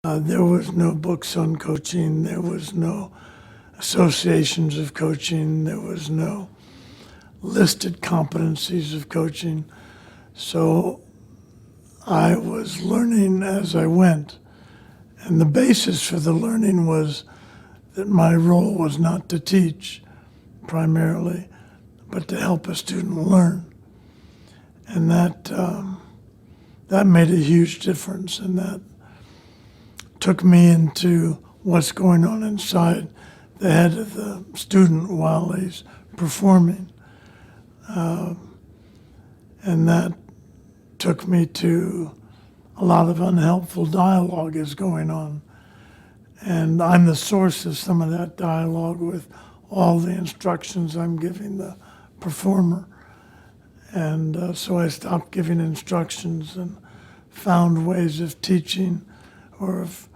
There was no books on coaching. There was no associations of coaching. There was no listed competencies of coaching. So I was learning as I went. And the basis for the learning was that my role was not to teach primarily, but to help a student learn. And that made a huge difference, and that took me into what's going on inside the head of the student while he's performing. And that took me to a lot of unhelpful dialogue is going on. And I'm the source of some of that dialogue with all the instructions I'm giving the performer. And so I stopped giving instructions and found ways of teaching or of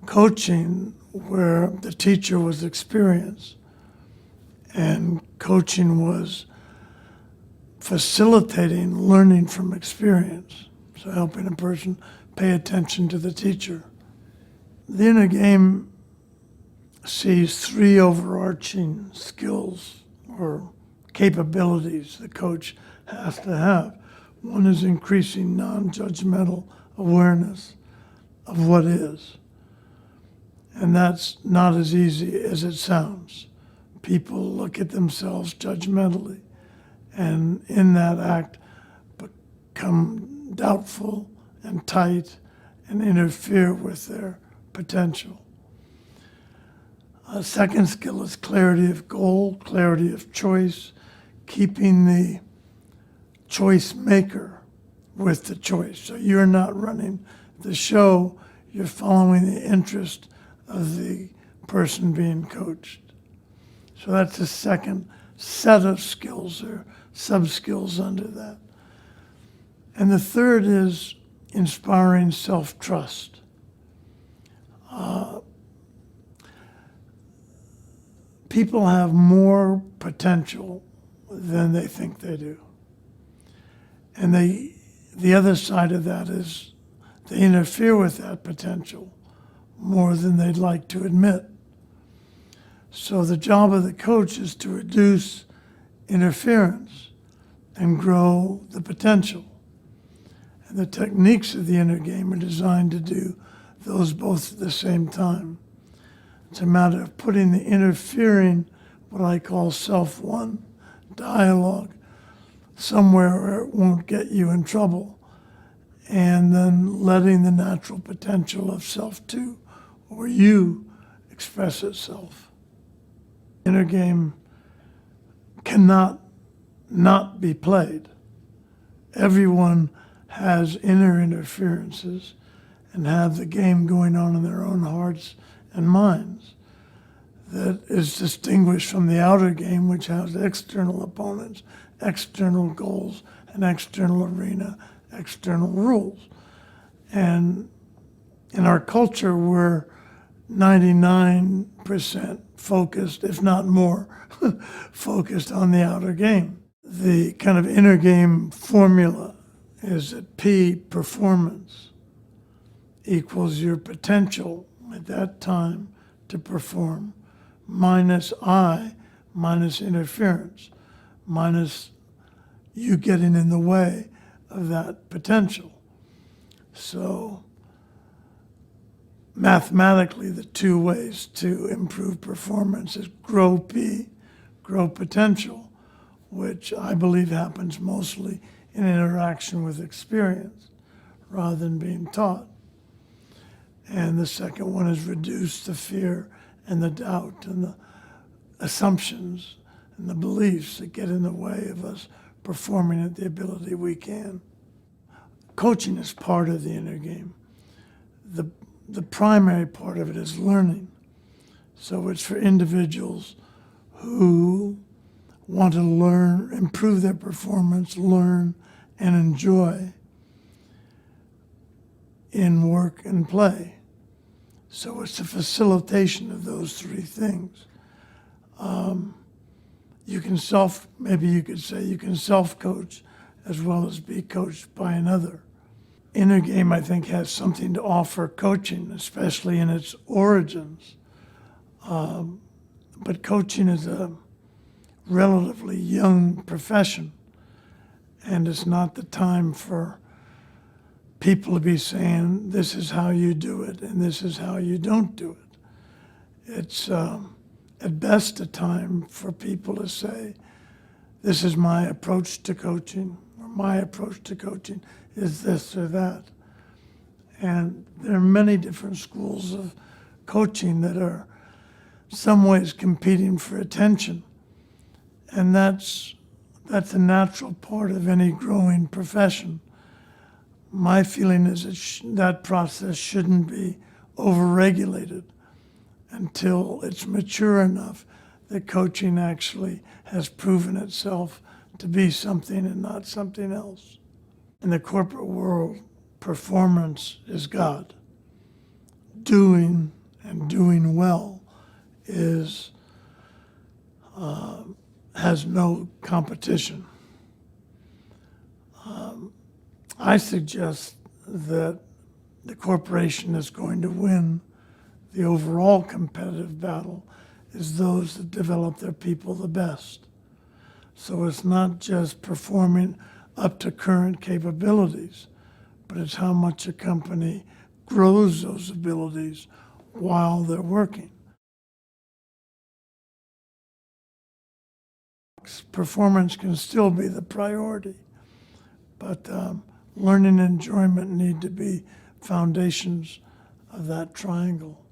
coaching where the teacher was experienced and coaching was facilitating learning from experience. So helping a person pay attention to the teacher. The inner game sees three overarching skills or capabilities the coach has to have. One is increasing non-judgmental awareness of what is. And that's not as easy as it sounds. People look at themselves judgmentally, and in that act become doubtful and tight and interfere with their potential. A second skill is clarity of goal, clarity of choice, keeping the choice maker with the choice. So you're not running the show, you're following the interest of the person being coached. So that's the second set of skills or sub-skills under that. And the third is inspiring self-trust. People have more potential than they think they do. And the other side of that is they interfere with that potential more than they'd like to admit. So the job of the coach is to reduce interference and grow the potential. And the techniques of the inner game are designed to do those both at the same time. It's a matter of putting the interfering, what I call self-one dialogue, somewhere where it won't get you in trouble, and then letting the natural potential of self-two, or you, express itself. Inner game cannot not be played. Everyone has inner interferences and have the game going on in their own hearts and minds that is distinguished from the outer game, which has external opponents, external goals, an external arena, external rules. And in our culture, we're 99% focused, if not more, focused on the outer game. The kind of inner game formula is that P, performance, equals your potential at that time to perform, minus I, minus interference, minus you getting in the way of that potential. So mathematically, the two ways to improve performance is grow P, grow potential, which I believe happens mostly in interaction with experience rather than being taught. And the second one is reduce the fear and the doubt and the assumptions and the beliefs that get in the way of us performing at the ability we can. Coaching is part of the inner game. The primary part of it is learning. So it's for individuals who want to learn, improve their performance, learn, and enjoy in work and play. So it's a facilitation of those three things. You can maybe you could say you can self-coach as well as be coached by another. inner game, I think, has something to offer coaching, especially in its origins. But coaching is a relatively young profession, and it's not the time for people to be saying, this is how you do it, and this is how you don't do it. It's at best a time for people to say, this is my approach to coaching, or my approach to coaching is this or that. And there are many different schools of coaching that are some ways competing for attention. And that's a natural part of any growing profession. My feeling is that that process shouldn't be overregulated until it's mature enough that coaching actually has proven itself to be something and not something else. In the corporate world, performance is God. Doing and doing well has no competition. I suggest that the corporation that's going to win the overall competitive battle is those that develop their people the best. So it's not just performing up to current capabilities, but it's how much a company grows those abilities while they're working. Performance can still be the priority, but learning and enjoyment need to be foundations of that triangle.